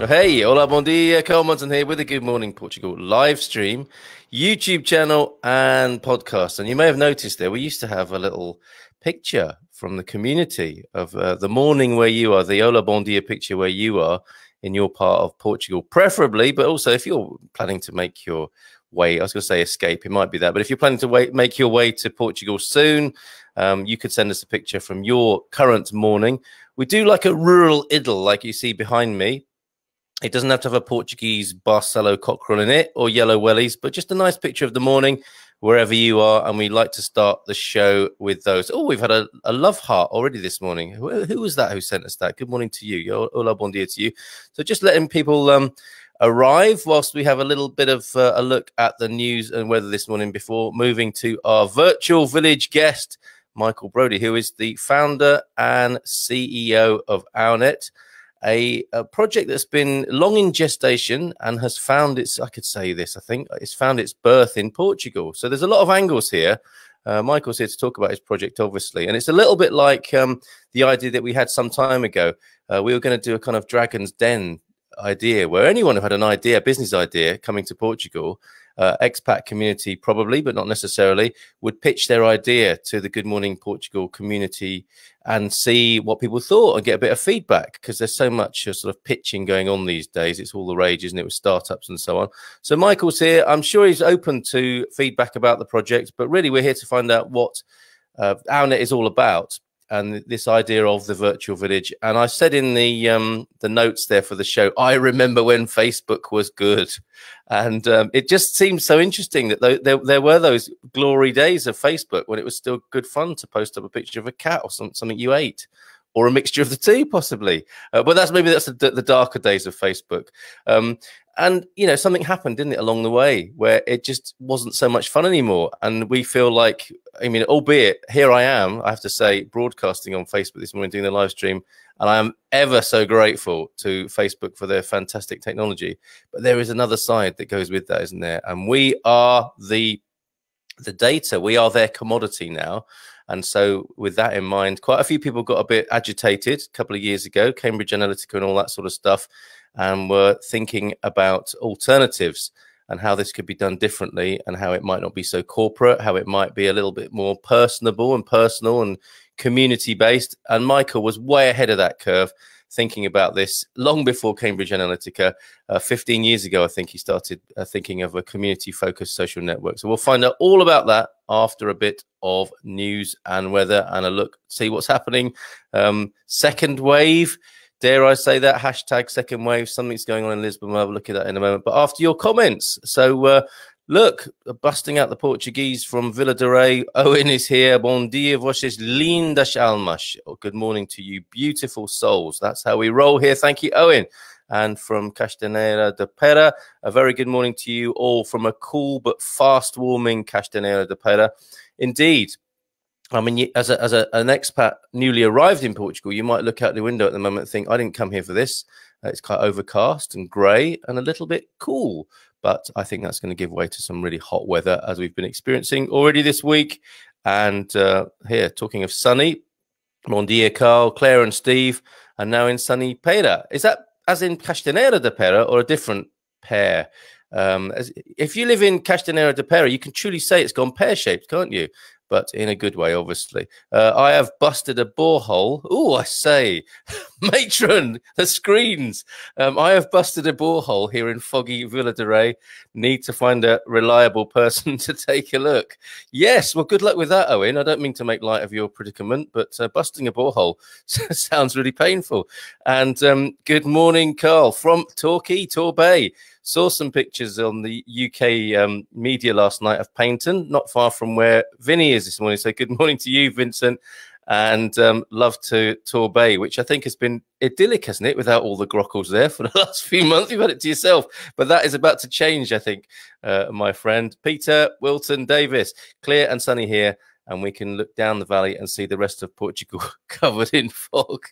Hey, hola, bom dia, Carl Munson here with the Good Morning Portugal live stream, YouTube channel and podcast. And you may have noticed there, we used to have a little picture from the community of the morning where you are, the Hola, bom dia picture where you are in your part of Portugal, preferably, but also if you're planning to make your way, I was going to say escape, it might be that, but if you're planning to make your way to Portugal soon, you could send us a picture from your current morning. We do like a rural idyll, like you see behind me. It doesn't have to have a Portuguese Barcelo cockerel in it or yellow wellies, but just a nice picture of the morning wherever you are. And we like to start the show with those. Oh, we've had a love heart already this morning. Who was that who sent us that? Good morning to you. Hola, bon dia to you. So just letting people arrive whilst we have a little bit of a look at the news and weather this morning before moving to our virtual village guest, Michael Brodie, who is the founder and CEO of OurNet. A project that's been long in gestation and has found its, I could say this, I think, it's found its birth in Portugal. So there's a lot of angles here. Michael's here to talk about his project, obviously. And it's a little bit like the idea that we had some time ago. We were going to do a kind of Dragon's Den idea where anyone who had an idea, a business idea coming to Portugal, expat community probably, but not necessarily, would pitch their idea to the Good Morning Portugal community and see what people thought and get a bit of feedback, because there's so much sort of pitching going on these days. It's all the rage, isn't it, with startups and so on. So Michael's here. I'm sure he's open to feedback about the project, but really we're here to find out what OurNet is all about and this idea of the virtual village. And I said in the notes there for the show, I remember when Facebook was good. And it just seems so interesting that there were those glory days of Facebook when it was still good fun to post up a picture of a cat or something you ate, or a mixture of the two, possibly. But that's the darker days of Facebook. And, you know, something happened, didn't it, along the way where it just wasn't so much fun anymore. And we feel like, I mean, albeit here I am, I have to say, broadcasting on Facebook this morning, doing the live stream. And I am ever so grateful to Facebook for their fantastic technology. But there is another side that goes with that, isn't there? And we are the data. We are their commodity now. And so with that in mind, quite a few people got a bit agitated a couple of years ago, Cambridge Analytica and all that sort of stuff, and were thinking about alternatives and how this could be done differently and how it might not be so corporate, how it might be a little bit more personable and personal and community-based. And Michael was way ahead of that curve, thinking about this long before Cambridge Analytica. 15 years ago, I think he started thinking of a community-focused social network. So we'll find out all about that after a bit of news and weather and a look, see what's happening. Second wave, dare I say that, hashtag second wave, something's going on in Lisbon. We'll have a look at that in a moment. But after your comments, so look, busting out the Portuguese from Vila de Rei. Owen is here. Bom dia, vocês lindas almas. Good morning to you, beautiful souls. That's how we roll here. Thank you, Owen. And from Castanheira de Pera, a very good morning to you all from a cool but fast-warming Castanheira de Pera. Indeed. I mean, as an expat newly arrived in Portugal, you might look out the window at the moment and think, I didn't come here for this. It's quite overcast and grey and a little bit cool. But I think that's going to give way to some really hot weather as we've been experiencing already this week. And here, talking of sunny, bon dia, Carl, Claire and Steve, and now in sunny Pera. Is that as in Castanheira de Pera or a different pair? If you live in Castanheira de Pera, you can truly say it's gone pear-shaped, can't you? But in a good way, obviously. I have busted a borehole. Oh, I say, matron, the screens. I have busted a borehole here in foggy Vila de Rei. Need to find a reliable person to take a look. Yes, well, good luck with that, Owen. I don't mean to make light of your predicament, but busting a borehole sounds really painful. And good morning, Carl, from Torquay, Torbay. Saw some pictures on the UK media last night of Paynton, not far from where Vinny is this morning. So good morning to you, Vincent, and love to Torbay, which I think has been idyllic, hasn't it, without all the grockles there for the last few months. You've had it to yourself, but that is about to change, I think, my friend. Peter, Wilton, Davis, clear and sunny here, and we can look down the valley and see the rest of Portugal covered in fog.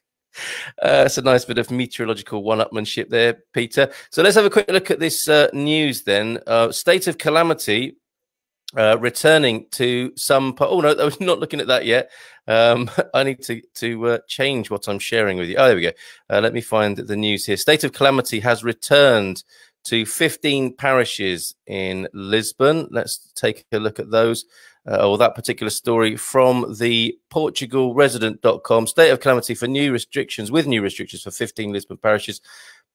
It's a nice bit of meteorological one-upmanship there, Peter. So let's have a quick look at this news then. State of calamity returning to some. Oh no, I was not looking at that yet. I need to change what I'm sharing with you. Oh, there we go. Let me find the news here. State of calamity has returned to 15 parishes in Lisbon. Let's take a look at those. Or that particular story from the PortugalResident.com. State of calamity for new restrictions, with new restrictions for 15 Lisbon parishes.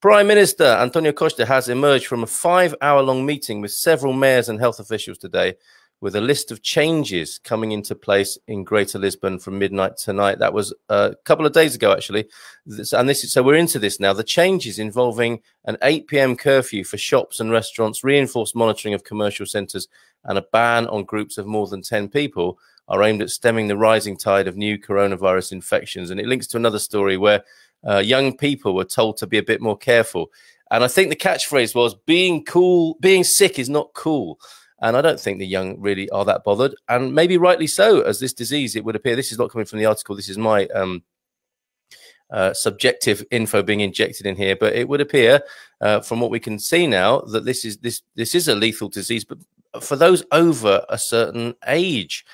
Prime Minister Antonio Costa has emerged from a 5-hour-long meeting with several mayors and health officials today, with a list of changes coming into place in Greater Lisbon from midnight tonight. That was a couple of days ago, actually. So we're into this now. The changes involving an 8 p.m. curfew for shops and restaurants, reinforced monitoring of commercial centres, and a ban on groups of more than 10 people are aimed at stemming the rising tide of new coronavirus infections. And it links to another story where young people were told to be a bit more careful. And I think the catchphrase was, being sick is not cool. And I don't think the young really are that bothered. And maybe rightly so, as this disease, it would appear, this is not coming from the article, this is my subjective info being injected in here, but it would appear from what we can see now that this is a lethal disease, but for those over a certain age,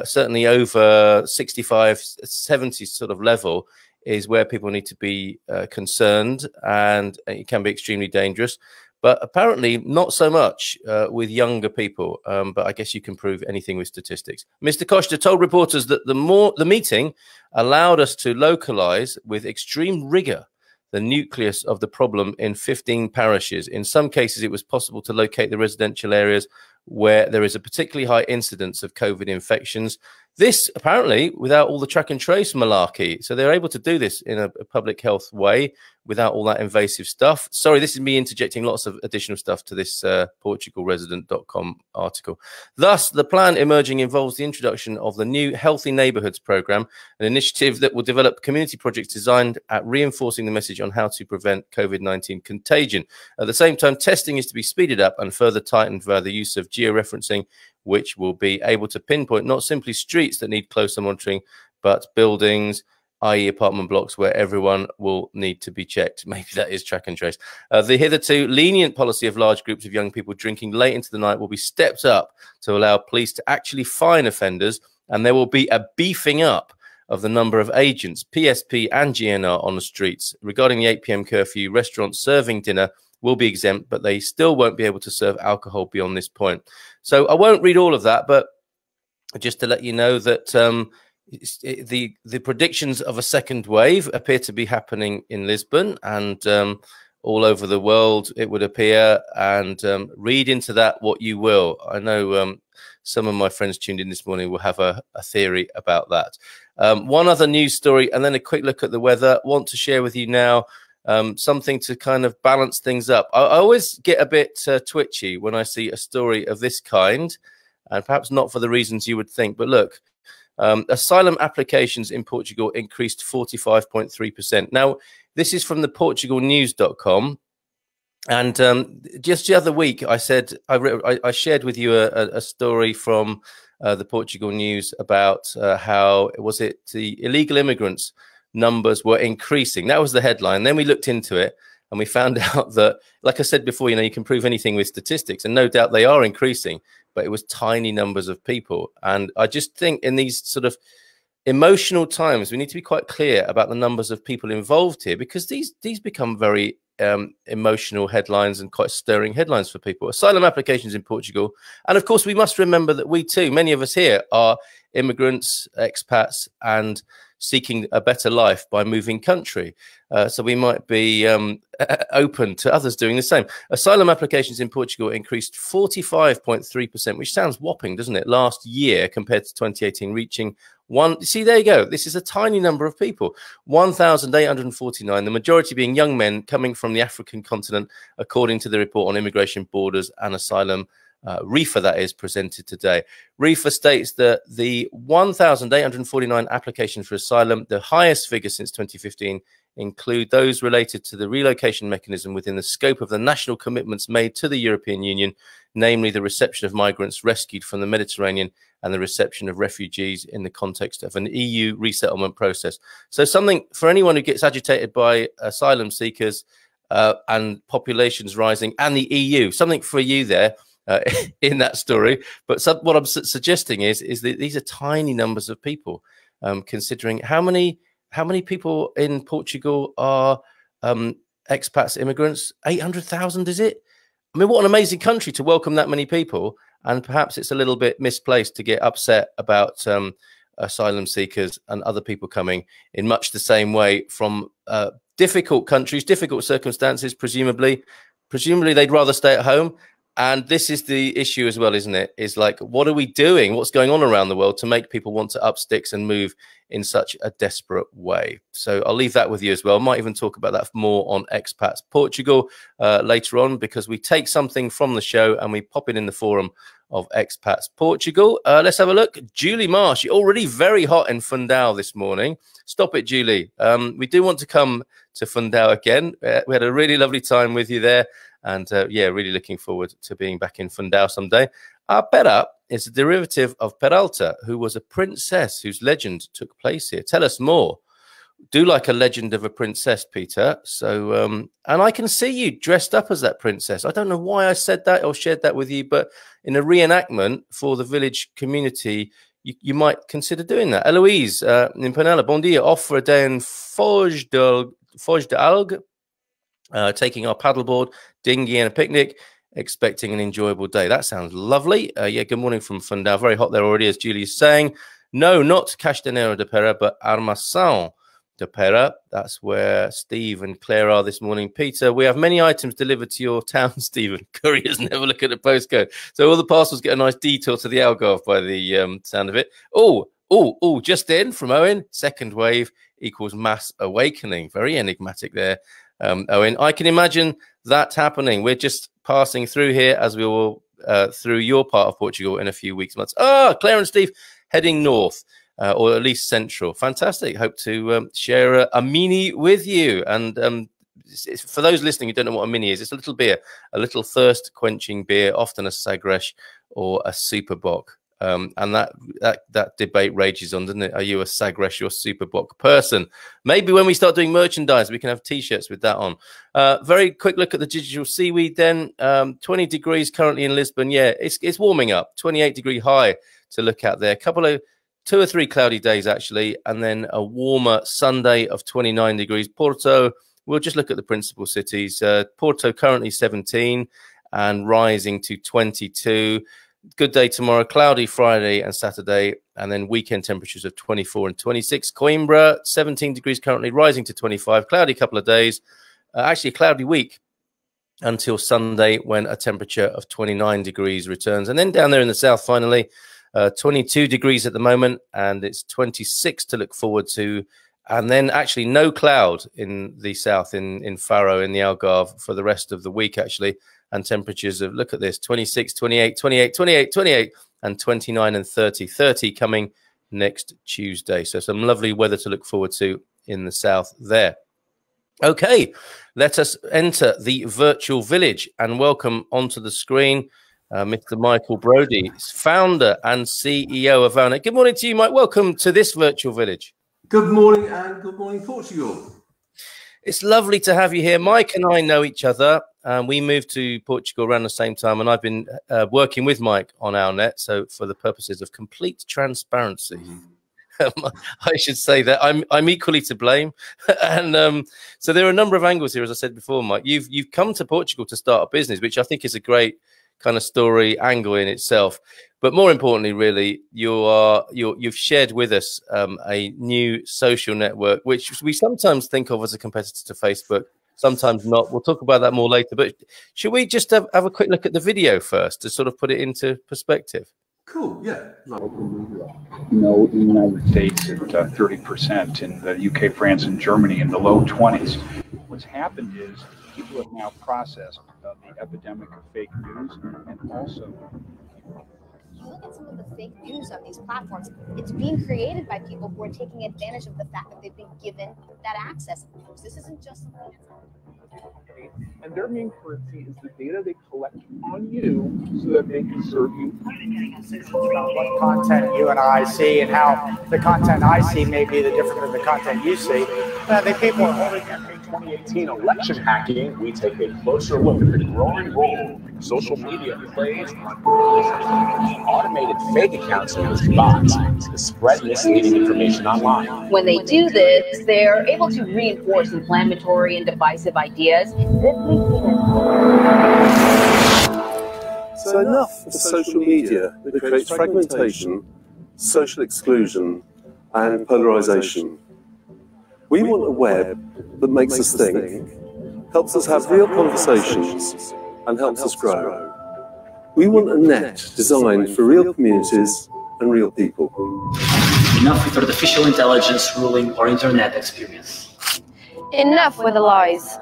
certainly over 65, 70 sort of level, is where people need to be concerned, and it can be extremely dangerous. But apparently not so much with younger people. But I guess you can prove anything with statistics. Mr. Costa told reporters that the meeting allowed us to localize with extreme rigor the nucleus of the problem in 15 parishes. In some cases, it was possible to locate the residential areas where there is a particularly high incidence of COVID infections. This apparently without all the track and trace malarkey. So they're able to do this in a public health way without all that invasive stuff. Sorry, this is me interjecting lots of additional stuff to this PortugalResident.com article. Thus, the plan emerging involves the introduction of the new Healthy Neighbourhoods programme, an initiative that will develop community projects designed at reinforcing the message on how to prevent COVID-19 contagion. At the same time, testing is to be speeded up and further tightened via the use of georeferencing, which will be able to pinpoint not simply streets that need closer monitoring, but buildings, i.e. apartment blocks, where everyone will need to be checked. Maybe that is track and trace. The hitherto lenient policy of large groups of young people drinking late into the night will be stepped up to allow police to actually fine offenders, and there will be a beefing up of the number of agents, PSP and GNR, on the streets. Regarding the 8 p.m. curfew, restaurants serving dinner will be exempt, but they still won't be able to serve alcohol beyond this point. So I won't read all of that, but just to let you know that the predictions of a second wave appear to be happening in Lisbon and all over the world, it would appear. And read into that what you will. I know some of my friends tuned in this morning will have a theory about that. One other news story, and then a quick look at the weather. I want to share with you now something to kind of balance things up. I always get a bit twitchy when I see a story of this kind, and perhaps not for the reasons you would think. But look, asylum applications in Portugal increased 45.3%. Now, this is from the PortugalNews.com. And just the other week, I said I shared with you a story from the Portugal News about how the illegal immigrants numbers were increasing. That was the headline. Then we looked into it and we found out that, like I said before, you can prove anything with statistics, and no doubt they are increasing, but it was tiny numbers of people. And I just think in these sort of emotional times, we need to be quite clear about the numbers of people involved here, because these become very emotional headlines and quite stirring headlines for people. Asylum applications in Portugal. And of course, we must remember that we too, many of us here, are immigrants, expats, and seeking a better life by moving country. So we might be open to others doing the same. Asylum applications in Portugal increased 45.3%, which sounds whopping, doesn't it, last year compared to 2018, reaching see, there you go. This is a tiny number of people, 1,849, the majority being young men coming from the African continent, according to the report on immigration, borders and asylum, RIFA, that is, presented today. RIFA states that the 1,849 applications for asylum, the highest figure since 2015, include those related to the relocation mechanism within the scope of the national commitments made to the European Union, namely the reception of migrants rescued from the Mediterranean and the reception of refugees in the context of an EU resettlement process. So something for anyone who gets agitated by asylum seekers and populations rising and the EU, something for you there. in that story. But what I'm suggesting is that these are tiny numbers of people, considering how many people in Portugal are expats, immigrants. 800,000, is it? I mean, what an amazing country to welcome that many people. And perhaps it's a little bit misplaced to get upset about asylum seekers and other people coming in much the same way from difficult countries, difficult circumstances. Presumably they'd rather stay at home. And this is the issue as well, isn't it? Is like, what are we doing? What's going on around the world to make people want to up sticks and move in such a desperate way? So I'll leave that with you as well. Might even talk about that more on Expats Portugal later on, because we take something from the show and we pop it in the forum of Expats Portugal. Let's have a look. Julie Marsh, you're already very hot in Fundão this morning. Stop it, Julie. We do want to come to Fundão again. We had a really lovely time with you there. And yeah, really looking forward to being back in Fundão someday. Pera is a derivative of Peralta, who was a princess whose legend took place here. Tell us more. Do like a legend of a princess, Peter. So, and I can see you dressed up as that princess. I don't know why I said that or shared that with you, but in a reenactment for the village community, you might consider doing that. Eloise in Penela, bon dia, off for a day in Foz de Algue. Taking our paddleboard, dinghy and a picnic, expecting an enjoyable day. That sounds lovely. Yeah, good morning from Fundão. Very hot there already, as Julie's saying. No, not Castanheira de Pera, but Armação de Pera. That's where Steve and Claire are this morning. Peter, we have many items delivered to your town, Stephen. Couriers never look at the postcode. So all the parcels get a nice detour to the Algarve by the sound of it. Oh, just in from Owen. Second wave equals mass awakening. Very enigmatic there. Owen, I can imagine that happening. We're just passing through here as we will through your part of Portugal in a few weeks, months. Claire and Steve heading north, or at least central. Fantastic. Hope to share a mini with you. And for those listening who don't know what a mini is, it's a little beer, a little thirst quenching beer, often a Sagres or a Superbock. And that debate rages on, doesn't it? Are you a Sagres or Superbock person? Maybe when we start doing merchandise, we can have T-shirts with that on. Very quick look at the digital seaweed then. 20 degrees currently in Lisbon. Yeah, it's warming up. 28-degree high to look at there. A couple of 2 or 3 cloudy days, actually, and then a warmer Sunday of 29 degrees. Porto, we'll just look at the principal cities. Porto currently 17 and rising to 22. Good day tomorrow, cloudy Friday and Saturday, and then weekend temperatures of 24 and 26. Coimbra, 17 degrees currently, rising to 25. Cloudy couple of days. Actually, a cloudy week until Sunday, when a temperature of 29 degrees returns. And then down there in the south, finally, 22 degrees at the moment, and it's 26 to look forward to. And then actually no cloud in the south, in Faro, in the Algarve, for the rest of the week, actually. And temperatures of, look at this, 26, 28, 28, 28, 28, and 29 and 30. 30 coming next Tuesday. So some lovely weather to look forward to in the south there. Okay, let us enter the virtual village and welcome onto the screen Mr. Michael Brodie, founder and CEO of OurNet. Good morning to you, Mike. Welcome to this virtual village. Good morning, and good morning, Portugal. It's lovely to have you here. Mike and I know each other. We moved to Portugal around the same time, and I've been working with Mike on OurNet. So for the purposes of complete transparency, I should say that I'm equally to blame. And so there are a number of angles here, as I said before, Mike. You've come to Portugal to start a business, which I think is a great kind of story angle in itself. But more importantly, really, you've shared with us a new social network, which we sometimes think of as a competitor to Facebook, sometimes not. We'll talk about that more later. But should we just have a quick look at the video first to sort of put it into perspective? Cool, yeah. In the United States at 30%, in the UK, France, and Germany in the low 20s. What's happened is people have now processed the epidemic of fake news, and also you look at some of the fake news on these platforms, it's being created by people who are taking advantage of the fact that they've been given that access. This isn't just something that's... And their main currency is the data they collect on you so that they can serve you. About what content you and I see and how the content I see may be the different than the content you see. The people are holding campaign 2018 election hacking, we take a closer look at the growing role social media plays on automated fake accounts use bots to spread misleading information online. When they do this, they're able to reinforce inflammatory and divisive ideas. So enough of social media that creates fragmentation, social exclusion, and polarization. We want a web that makes us think, helps us have real conversations, and helps us grow. We want a net designed for real communities and real people. Enough with artificial intelligence ruling our internet experience. Enough with the lies.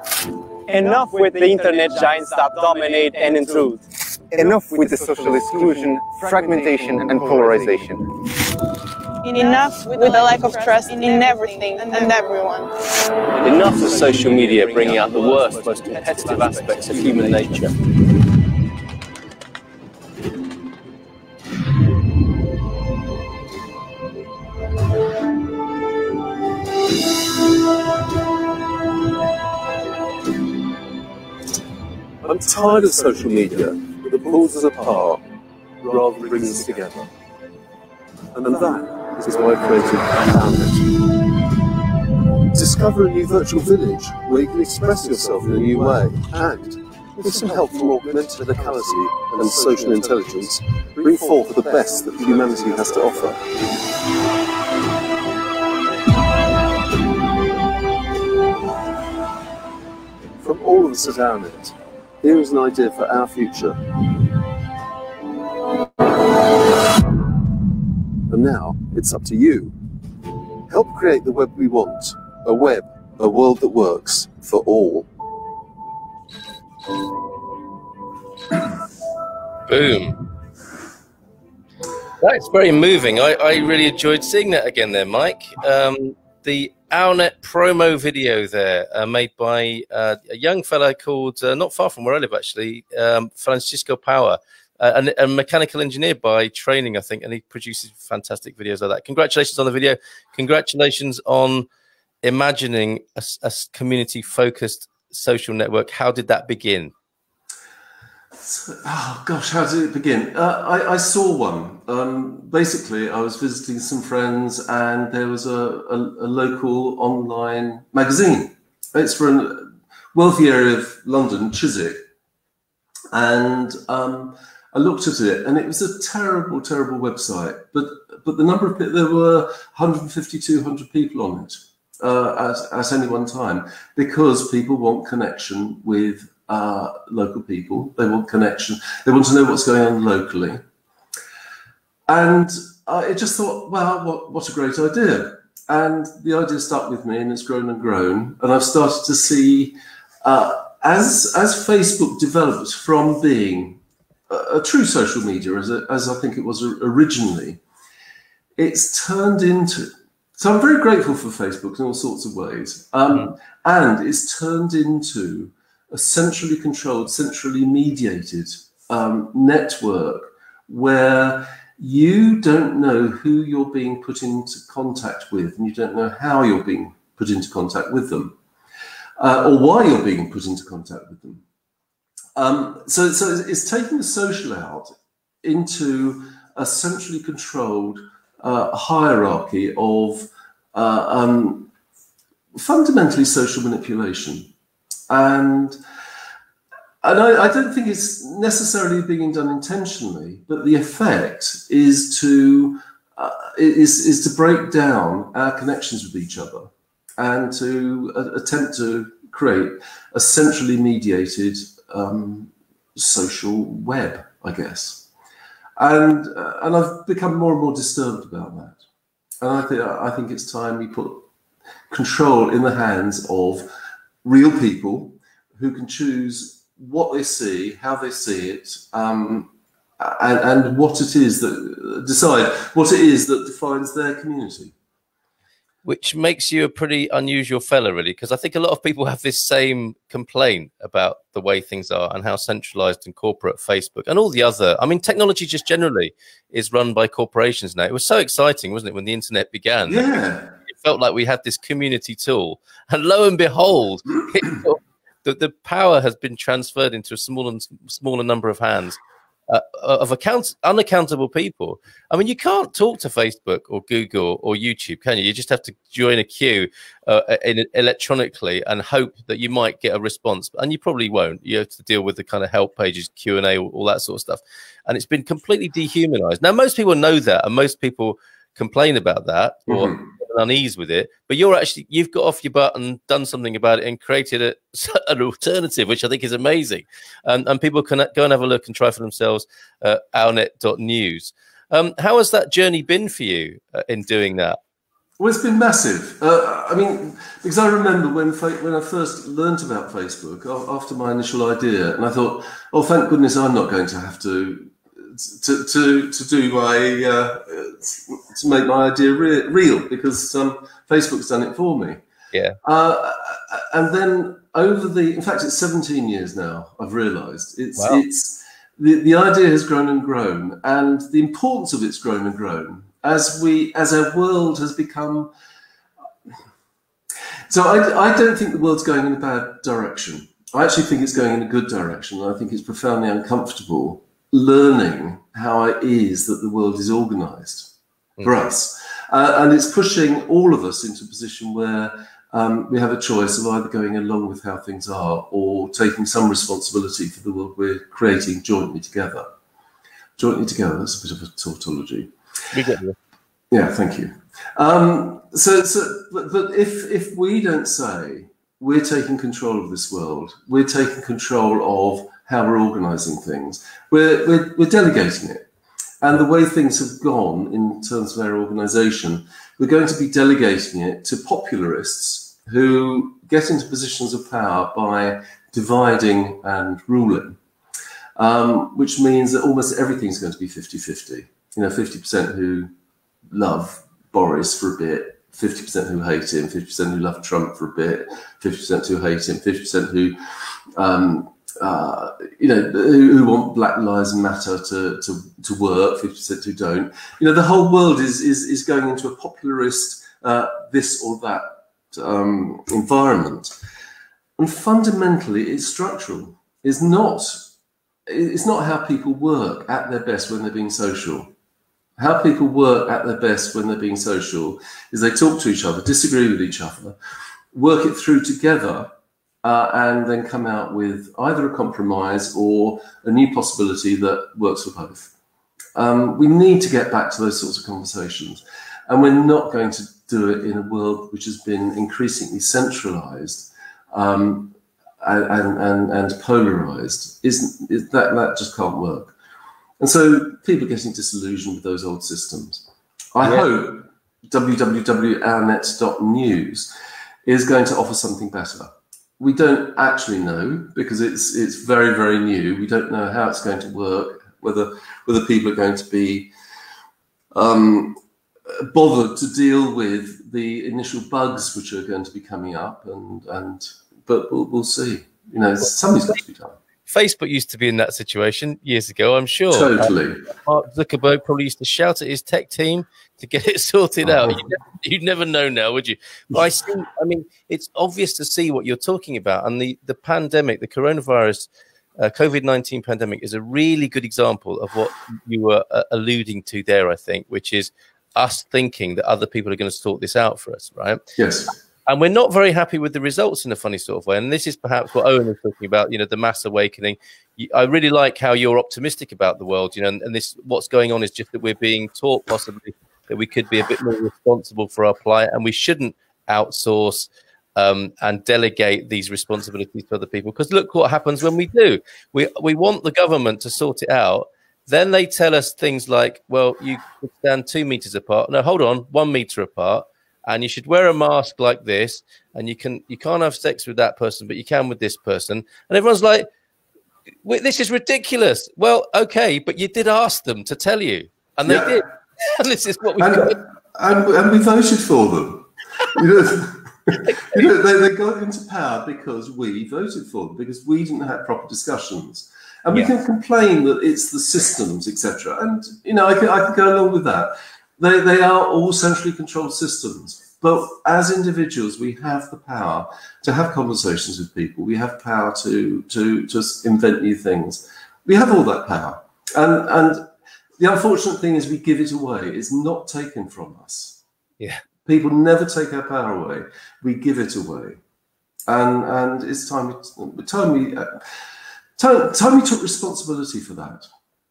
Enough with the internet giants that dominate and intrude. Enough with the social exclusion, fragmentation, and polarization. Enough with the lack of trust in everything and everyone. Enough of social media bringing out the worst, most competitive aspects of human nature. I'm tired of social media that pulls us apart rather than brings us together. And that is why I created OurNet. Discover a new virtual village where you can express yourself in a new way and, with some help from augmented locality and social intelligence, bring forth the best that humanity has to offer. From all of us at OurNet, here is an idea for our future. And now, it's up to you. Help create the web we want. A world that works for all. Boom. That's very moving. I really enjoyed seeing that again there, Mike. The OurNet promo video there, made by a young fellow called, not far from where I live actually, Francisco Power. A mechanical engineer by training, I think, and he produces fantastic videos like that. Congratulations on the video. Congratulations on imagining a community-focused social network. How did that begin? Oh gosh, how did it begin? I saw one. Basically, I was visiting some friends, and there was a local online magazine. It's for a wealthy area of London, Chiswick, and I looked at it, and it was a terrible, terrible website. But the number of people, there were 150, 200 people on it at any one time, because people want connection with local people. They want connection. They want to know what's going on locally. And I just thought, wow, what a great idea. And the idea stuck with me, and it's grown and grown. And I've started to see, as Facebook developed from being a true social media, as I think it was originally, it's turned into, so I'm very grateful for Facebook in all sorts of ways, and it's turned into a centrally controlled, centrally mediated network where you don't know who you're being put into contact with, and you don't know how you're being put into contact with them, or why you're being put into contact with them. So it's taking the social out into a centrally controlled hierarchy of fundamentally social manipulation. And I don't think it's necessarily being done intentionally, but the effect is to break down our connections with each other and to attempt to create a centrally mediated social web, I guess. And I've become more and more disturbed about that. And I think it's time we put control in the hands of real people who can choose what they see, how they see it, and what it is that decide what it is that defines their community. Which makes you a pretty unusual fella, really, because I think a lot of people have this same complaint about the way things are and how centralized and corporate Facebook and all the other, I mean, technology just generally is run by corporations now. It was so exciting, wasn't it, when the internet began? Yeah. It felt like we had this community tool, and lo and behold, the power has been transferred into a smaller number of hands. Of unaccountable people. I mean, you can't talk to Facebook or Google or YouTube, can you? You just have to join a queue electronically and hope that you might get a response, and you probably won't. You have to deal with the kind of help pages, Q&A, all that sort of stuff, and it's been completely dehumanized. Now, most people know that, and most people complain about that or unease with it, but you've got off your butt and done something about it and created an alternative, which I think is amazing, and people can go and have a look and try for themselves. OurNet.news. How has that journey been for you in doing that? Well, it's been massive. I mean, because I remember when I first learnt about Facebook after my initial idea, and I thought, oh, thank goodness I'm not going to have to do my to make my idea real, because Facebook's done it for me. Yeah. And then in fact, it's 17 years now. I've realised Wow. The idea has grown and grown, and the importance of it's grown and grown as our world has become. So I don't think the world's going in a bad direction. I actually think it's going in a good direction, and I think it's profoundly uncomfortable learning how it is that the world is organised for us. And it's pushing all of us into a position where we have a choice of either going along with how things are or taking some responsibility for the world we're creating jointly together. Jointly together, that's a bit of a tautology. We get you. Yeah, thank you. But if we don't say we're taking control of this world, we're taking control of how we're organising things, we're delegating it. And the way things have gone in terms of our organisation, we're going to be delegating it to popularists who get into positions of power by dividing and ruling, which means that almost everything's going to be 50-50. 50% who love Boris for a bit, 50% who hate him, 50% who love Trump for a bit, 50% who hate him, 50% who who want Black Lives Matter to work, 50% who don't. The whole world is going into a popularist this or that environment, and fundamentally it's structural. It's not how people work at their best when they're being social. How people work at their best when they're being social is they talk to each other, disagree with each other, work it through together, and then come out with either a compromise or a new possibility that works for both. We need to get back to those sorts of conversations, and we're not going to do it in a world which has been increasingly centralized and polarized. That just can't work. And so people are getting disillusioned with those old systems. I hope www.ournet.news is going to offer something better. We don't actually know, because it's very, very new. We don't know how it's going to work, whether people are going to be bothered to deal with the initial bugs which are going to be coming up, but we'll see. Something's got to be done. Facebook used to be in that situation years ago, I'm sure. Totally. Mark Zuckerberg probably used to shout at his tech team to get it sorted out. You'd never know now, would you? But it's obvious to see what you're talking about. And the pandemic, the coronavirus, COVID-19 pandemic is a really good example of what you were alluding to there, I think, which is us thinking that other people are going to sort this out for us, right? Yes. And we're not very happy with the results in a funny sort of way. And this is perhaps what Owen was talking about, the mass awakening. I really like how you're optimistic about the world, and this, what's going on is just that we're being taught possibly that we could be a bit more responsible for our plight, and we shouldn't outsource and delegate these responsibilities to other people. Because look what happens when we do. We want the government to sort it out. Then they tell us things like, well, you could stand 2 meters apart. No, hold on, 1 meter apart. And you should wear a mask like this, and you can't have sex with that person, but you can with this person. And everyone's like, This is ridiculous. Well, okay, but you did ask them to tell you, and they did. And this is what we and we voted for them. They got into power because we voted for them, because we didn't have proper discussions. And we can complain that it's the systems, etc. And I can go along with that. They are all centrally controlled systems. But as individuals, we have the power to have conversations with people. We have power to just invent new things. We have all that power. And the unfortunate thing is we give it away. It's not taken from us. Yeah. People never take our power away. We give it away. And it's time we took responsibility for that.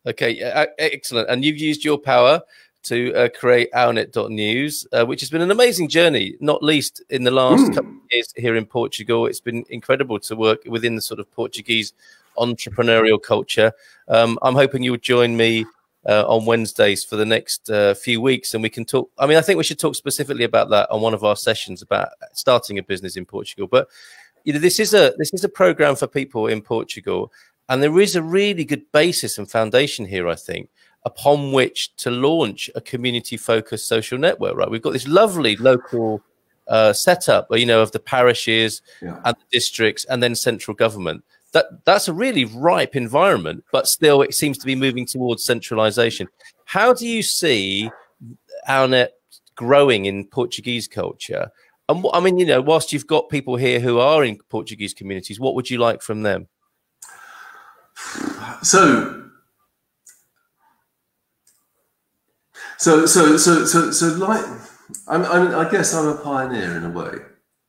Okay, excellent. And you've used your power to create OurNet.news, which has been an amazing journey, not least in the last couple of years here in Portugal. It's been incredible to work within the sort of Portuguese entrepreneurial culture. I'm hoping you'll join me on Wednesdays for the next few weeks, and we can talk. I mean, I think we should talk specifically about that on one of our sessions about starting a business in Portugal. But this is a program for people in Portugal, and there is a really good basis and foundation here, I think, upon which to launch a community-focused social network. Right, we've got this lovely local setup, of the parishes and the districts, and then central government. That's a really ripe environment, but still it seems to be moving towards centralization. How do you see OurNet growing in Portuguese culture? And I mean, whilst you've got people here who are in Portuguese communities, what would you like from them? So like, I guess I'm a pioneer in a way.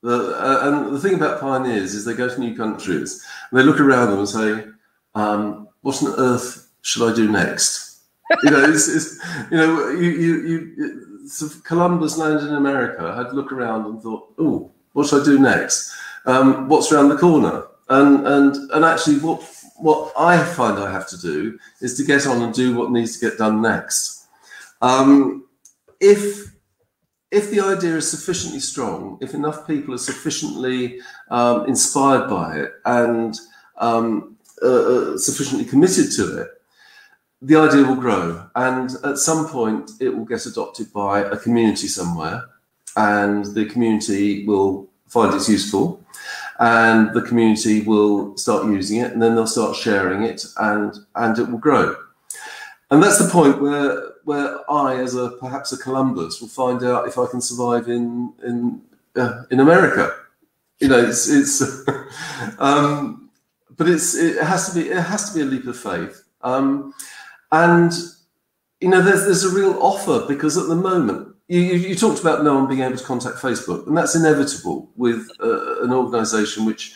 And the thing about pioneers is they go to new countries and they look around them and say, "What on earth should I do next?" So Columbus landed in America, had to look around and thought, "Oh, what should I do next? What's around the corner?" And actually, what I find I have to do is to get on and do what needs to get done next. If the idea is sufficiently strong, if enough people are sufficiently inspired by it and sufficiently committed to it, the idea will grow. And at some point, it will get adopted by a community somewhere, and the community will find it's useful, and the community will start using it, and then they'll start sharing it, and it will grow. And that's the point where I, as perhaps a Columbus, will find out if I can survive in America. But it has to be a leap of faith. And there's a real offer, because at the moment you talked about no one being able to contact Facebook, and that's inevitable with an organisation which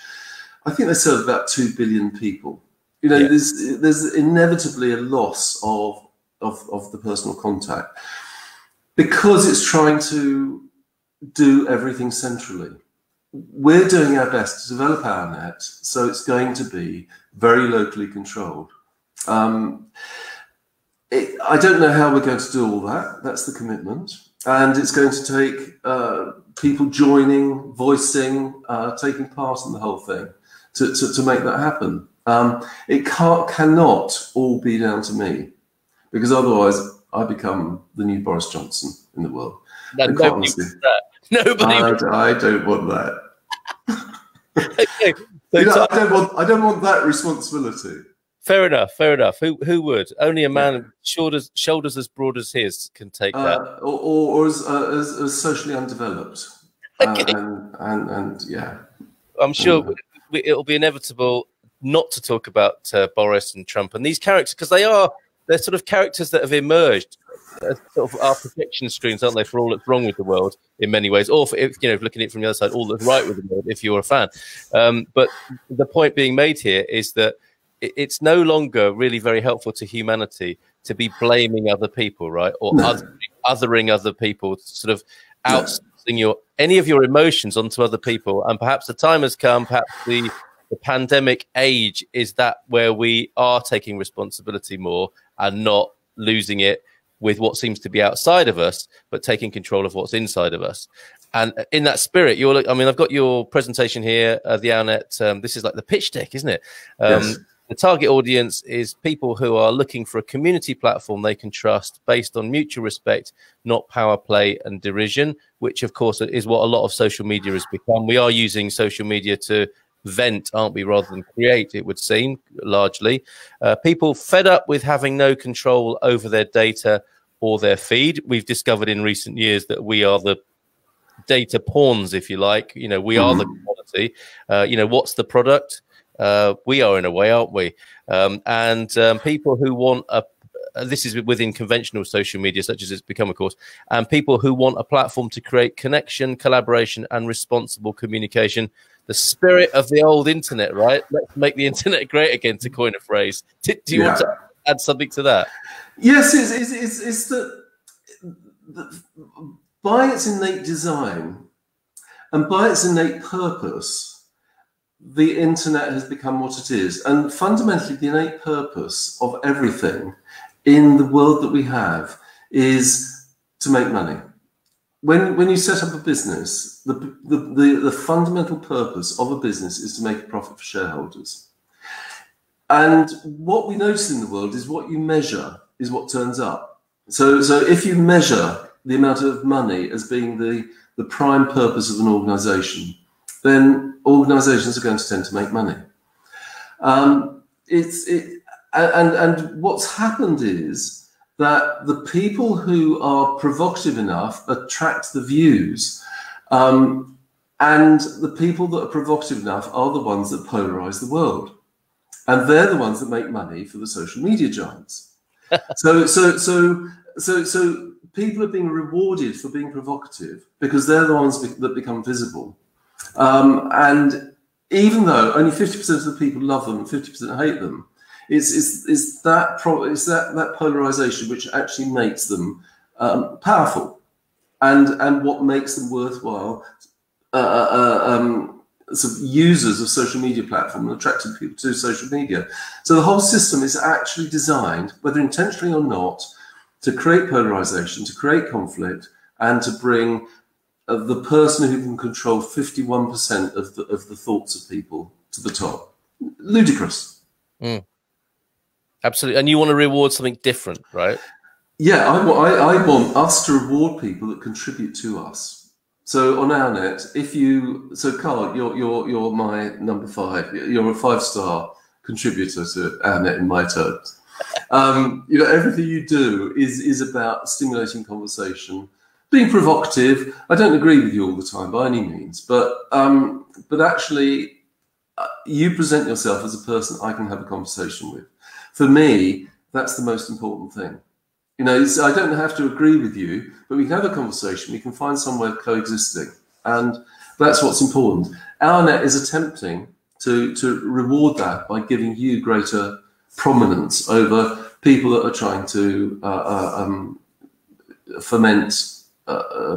I think they serve about 2 billion people. There's inevitably a loss of the personal contact, because it's trying to do everything centrally. We're doing our best to develop OurNet, so it's going to be very locally controlled. I don't know how we're going to do all that. That's the commitment. And it's going to take people joining, voicing, taking part in the whole thing to make that happen. It cannot all be down to me, because otherwise I become the new Boris Johnson in the world. Nobody wants that. I don't want that. Okay, I don't want that responsibility. Fair enough. Fair enough. Who would? Only a man shoulders as broad as his can take that, or as socially undeveloped. Okay. And yeah, I'm sure it'll be inevitable not to talk about Boris and Trump and these characters, because they're sort of characters that have emerged as sort of our projection screens, aren't they, for all that's wrong with the world in many ways, or for, looking at it from the other side, all that's right with the world if you're a fan. But the point being made here is that it's no longer really very helpful to humanity to be blaming other people, right, or othering other people, sort of outsourcing any of your emotions onto other people. And perhaps the time has come, perhaps the pandemic age is that where we are taking responsibility more and not losing it with what seems to be outside of us, but taking control of what's inside of us. And in that spirit, I've got your presentation here, the OurNet. This is like the pitch deck, isn't it? Yes. The target audience is people who are looking for a community platform they can trust based on mutual respect, not power play and derision, which, of course, is what a lot of social media has become. We are using social media to vent, aren't we, rather than create, it would seem, largely. People fed up with having no control over their data or their feed. We've discovered in recent years that we are the data pawns, if you like. You know, we are the quality. You know, what's the product? We are, in a way, aren't we? And people who want this is within conventional social media, such as it's become, of course, and people who want a platform to create connection, collaboration, and responsible communication. The spirit of the old internet, right? Let's make the internet great again, to coin a phrase. Do you want to add something to that? Yes, it's that by its innate design and by its innate purpose, the internet has become what it is. And fundamentally, the innate purpose of everything in the world that we have is to make money. When you set up a business, the fundamental purpose of a business is to make a profit for shareholders. And what we notice in the world is what you measure is what turns up. So if you measure the amount of money as being the prime purpose of an organization, then organizations are going to tend to make money. And what's happened is that the people who are provocative enough attract the views, and the people that are provocative enough are the ones that polarize the world, and they're the ones that make money for the social media giants. So people are being rewarded for being provocative because they're the ones that become visible. And even though only 50% of the people love them and 50% hate them, it's that polarization which actually makes them powerful, and what makes them worthwhile sort of users of social media platform and attracting people to social media. So the whole system is actually designed, whether intentionally or not, to create polarization, to create conflict, and to bring the person who can control 51% of the thoughts of people to the top. Ludicrous. Mm. Absolutely. And you want to reward something different, right? Yeah, I want us to reward people that contribute to us. So on OurNet, so Carl, you're my number 5. You're a 5-star contributor to OurNet in my terms. You know, everything you do is about stimulating conversation, being provocative. I don't agree with you all the time by any means, but actually, you present yourself as a person I can have a conversation with. For me, that's the most important thing. You know, I don't have to agree with you, but we can have a conversation. We can find somewhere coexisting, and that's what's important. OurNet is attempting to reward that by giving you greater prominence over people that are trying to foment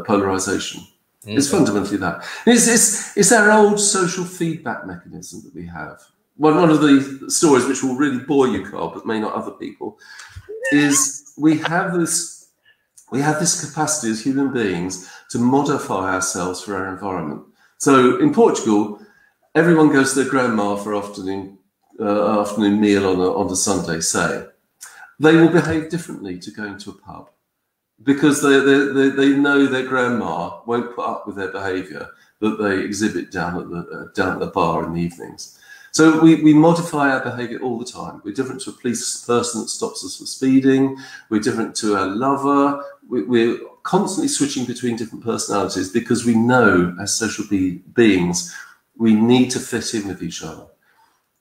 polarization. Mm-hmm. It's fundamentally that. It's our old social feedback mechanism that we have. One of the stories which will really bore you, Carl, but may not other people, is we have this capacity as human beings to modify ourselves for our environment. So in Portugal, everyone goes to their grandma for afternoon meal on a Sunday, say. They will behave differently to going to a pub because they know their grandma won't put up with their behaviour that they exhibit down at the bar in the evenings. So we modify our behaviour all the time. We're different to a police person that stops us for speeding. We're different to our lover. We're constantly switching between different personalities because we know as social beings we need to fit in with each other.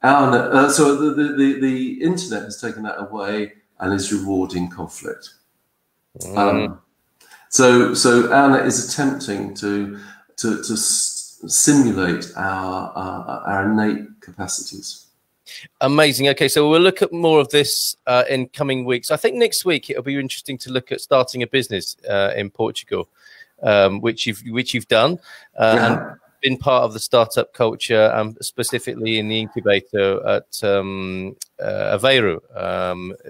So the internet has taken that away and is rewarding conflict. So OurNet is attempting to simulate our innate capacities. Amazing. Okay, so we'll look at more of this in coming weeks. I think next week it'll be interesting to look at starting a business in Portugal, which you've done. And been part of the startup culture, specifically in the incubator at Aveiro,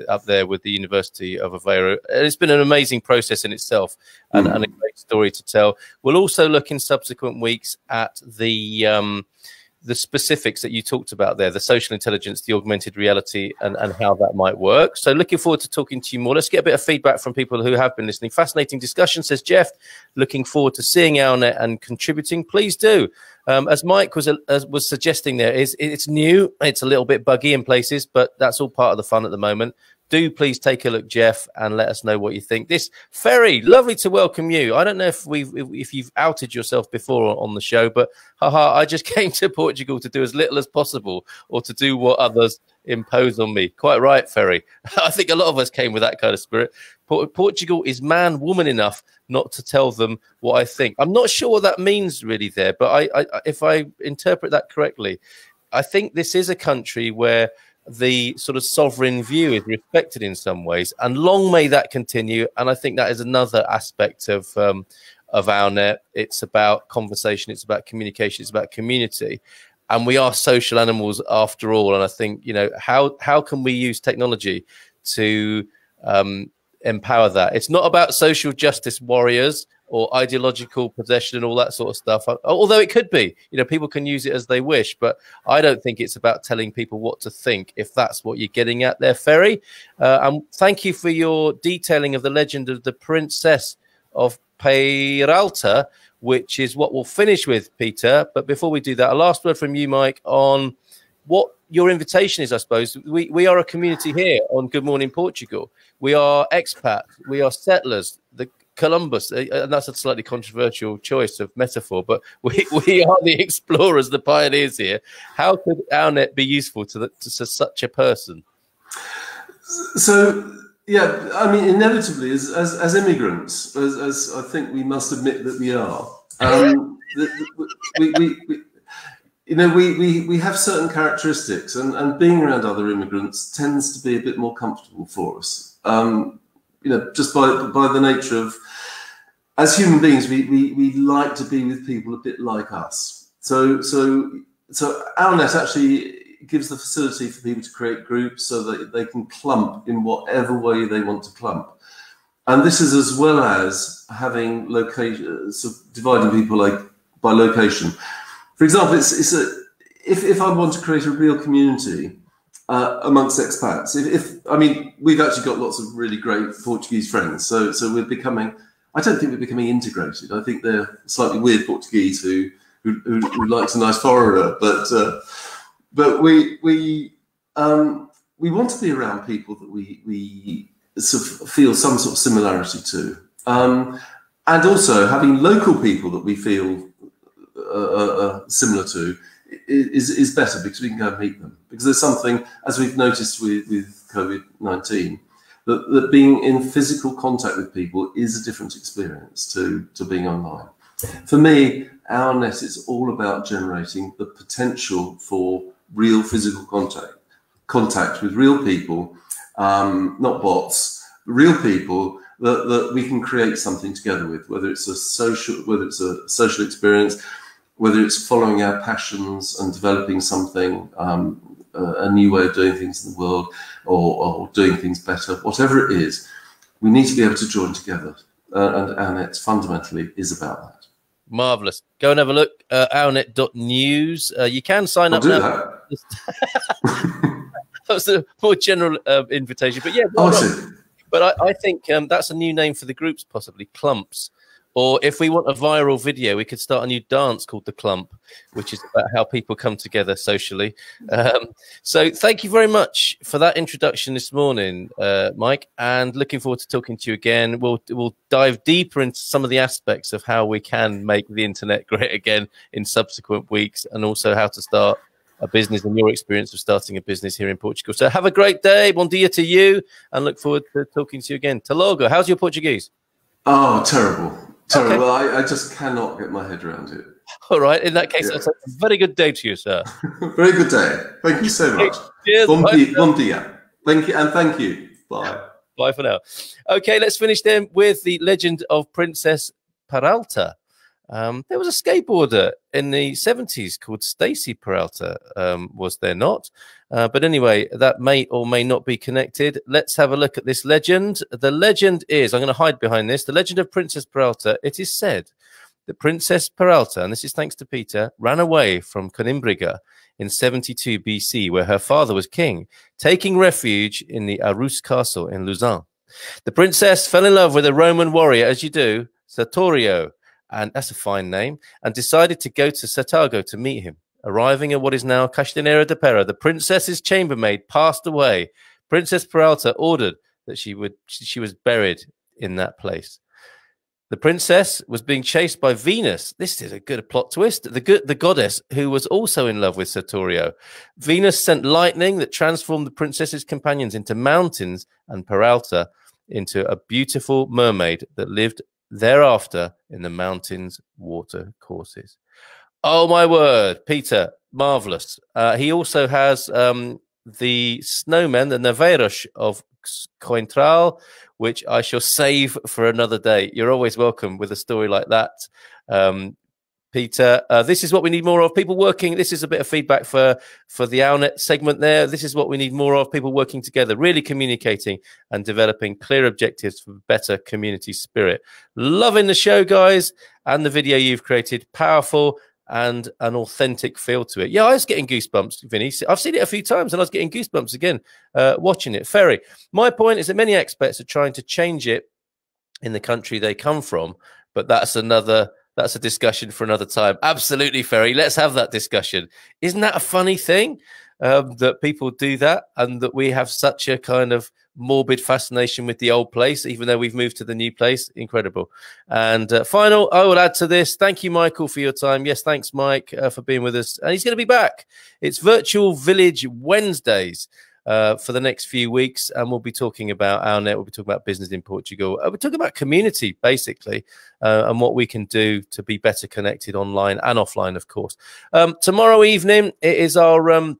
up there with the University of Aveiro. It's been an amazing process in itself and a great story to tell. We'll also look in subsequent weeks at the the specifics that you talked about there, the social intelligence, the augmented reality, and how that might work. So looking forward to talking to you more. Let's get a bit of feedback from people who have been listening. Fascinating discussion, says Jeff. Looking forward to seeing OurNet and contributing. Please do. As Mike was suggesting there, it's new. It's a little bit buggy in places, but that's all part of the fun at the moment. Do please take a look, Jeff, and let us know what you think. This Ferry, lovely to welcome you. I don't know if you've outed yourself before on the show, but haha, I just came to Portugal to do as little as possible, or to do what others impose on me. Quite right, Ferry. I think a lot of us came with that kind of spirit. Portugal is man, woman enough not to tell them what I think. I'm not sure what that means really there, but if I interpret that correctly, I think this is a country where the sort of sovereign view is respected in some ways, and long may that continue. And I think that is another aspect of OurNet. It's about conversation, it's about communication, it's about community, and we are social animals after all. And I think, you know, how can we use technology to empower that? It's not about social justice warriors or ideological possession and all that sort of stuff, although it could be. You know, people can use it as they wish, but I don't think it's about telling people what to think, if that's what you're getting at there, Ferry. And thank you for your detailing of the legend of the Princess of Peralta, which is what we'll finish with, Peter. But before we do that, a last word from you, Mike, on what your invitation is, I suppose. We are a community here on Good Morning Portugal. We are expats, we are settlers, the Columbus, and that's a slightly controversial choice of metaphor, but we are the explorers, the pioneers here. How could OurNet be useful to such a person? So, yeah, I mean, inevitably, as immigrants, as I think we must admit that we are, we have certain characteristics, and being around other immigrants tends to be a bit more comfortable for us. Just by the nature of, as human beings, we like to be with people a bit like us. So OurNet actually gives the facility for people to create groups so that they can clump in whatever way they want to clump. And this is as well as having location, so dividing people by location. For example, if I want to create a real community amongst expats, we've actually got lots of really great Portuguese friends, so we're becoming. I don't think we're becoming integrated. I think they're slightly weird Portuguese who likes a nice foreigner, but we want to be around people that we sort of feel some sort of similarity to, and also having local people that we feel similar to is better, because we can go and meet them. Because there's something, as we've noticed with COVID-19, that being in physical contact with people is a different experience to being online. For me, OurNet is all about generating the potential for real physical contact with real people, not bots, real people that we can create something together with, whether it's a social experience, whether it's following our passions and developing something, a new way of doing things in the world, or doing things better, whatever it is, we need to be able to join together. And OurNet fundamentally is about that. Marvellous. Go and have a look, ournet.news. You can sign up now. That was a more general invitation. But yeah, but I think that's a new name for the groups, possibly, clumps. Or if we want a viral video, we could start a new dance called The Clump, which is about how people come together socially. So thank you very much for that introduction this morning, Mike, and looking forward to talking to you again. We'll dive deeper into some of the aspects of how we can make the internet great again in subsequent weeks, and also how to start a business and your experience of starting a business here in Portugal. So have a great day. Bom dia to you, and look forward to talking to you again. Até logo. How's your Portuguese? Oh, terrible. Terrible. Okay. I just cannot get my head around it. All right. In that case, that's a very good day to you, sir. Very good day. Thank you so much. Cheers. Bom dia. Thank you, and thank you. Bye. Bye for now. Okay, let's finish then with the legend of Princess Peralta. There was a skateboarder in the 70s called Stacey Peralta, was there not? But anyway, that may or may not be connected. Let's have a look at this legend. The legend is, I'm going to hide behind this, the legend of Princess Peralta. It is said that Princess Peralta, and this is thanks to Peter, ran away from Coimbriga in 72 BC, where her father was king, taking refuge in the Arus castle in Lausanne. The princess fell in love with a Roman warrior, as you do, Sertorio, and that's a fine name, and decided to go to Sartago to meet him. Arriving at what is now Castanera de Pera, the princess's chambermaid passed away. Princess Peralta ordered that she was buried in that place. The princess was being chased by Venus. This is a good plot twist. The goddess who was also in love with Sertorio. Venus sent lightning that transformed the princess's companions into mountains and Peralta into a beautiful mermaid that lived thereafter in the mountain's water courses. Oh, my word. Peter, marvelous. He also has the snowmen, the Neveiros of Cointral, which I shall save for another day. You're always welcome with a story like that, Peter. This is what we need more of, people working. This is a bit of feedback for the OurNet segment there. This is what we need more of, people working together, really communicating and developing clear objectives for better community spirit. Loving the show, guys, and the video you've created. Powerful and an authentic feel to it. Yeah, I was getting goosebumps, Vinny. I've seen it a few times and I was getting goosebumps again watching it. Ferry, my point is that many expats are trying to change it in the country they come from, but that's a discussion for another time. Absolutely, Ferry. Let's have that discussion. Isn't that a funny thing that people do that, and that we have such a kind of morbid fascination with the old place, even though we've moved to the new place? Incredible. And final, I will add to this. Thank you, Michael, for your time. Yes, thanks, Mike, for being with us. And he's going to be back. It's Virtual Village Wednesdays for the next few weeks, and we'll be talking about OurNet. We'll be talking about business in Portugal. We're talking about community, basically, and what we can do to be better connected online and offline, of course. Tomorrow evening, it is our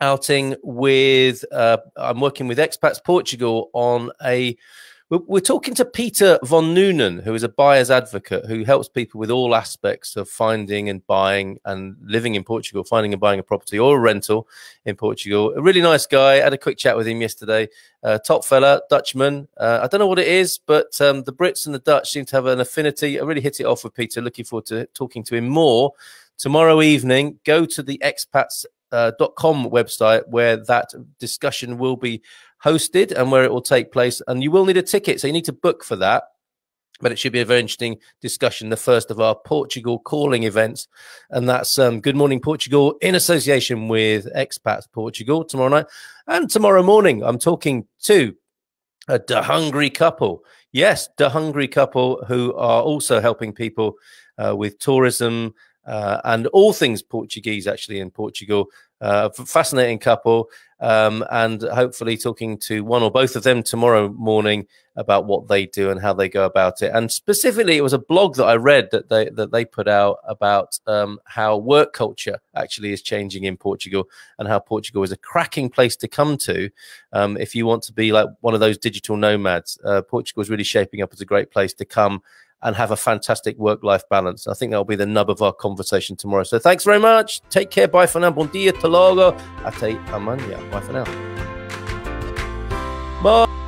outing with I'm working with Expats Portugal on we're talking to Peter von Noonan, who is a buyer's advocate who helps people with all aspects of finding and buying and living in Portugal, finding and buying a property or a rental in Portugal. A really nice guy. I had a quick chat with him yesterday. Top fella, Dutchman. I don't know what it is, but the Brits and the Dutch seem to have an affinity. I really hit it off with Peter. Looking forward to talking to him more tomorrow evening. Go to the expats.com website where that discussion will be hosted and where it will take place, and you will need a ticket, so you need to book for that. But it should be a very interesting discussion, the first of our Portugal calling events, and that's Good Morning Portugal in association with Expats Portugal tomorrow night. And tomorrow morning I'm talking to a De Hungry couple. Yes, De Hungry couple who are also helping people with tourism and all things Portuguese, actually, in Portugal. Fascinating couple, and hopefully talking to one or both of them tomorrow morning about what they do and how they go about it. And specifically, it was a blog that I read that they put out about how work culture actually is changing in Portugal, and how Portugal is a cracking place to come to if you want to be like one of those digital nomads. Portugal is really shaping up as a great place to come and have a fantastic work-life balance. I think that'll be the nub of our conversation tomorrow. So thanks very much. Take care. Bye for now. Bom dia. Até logo. Até amanhã. Bye for now. Bye.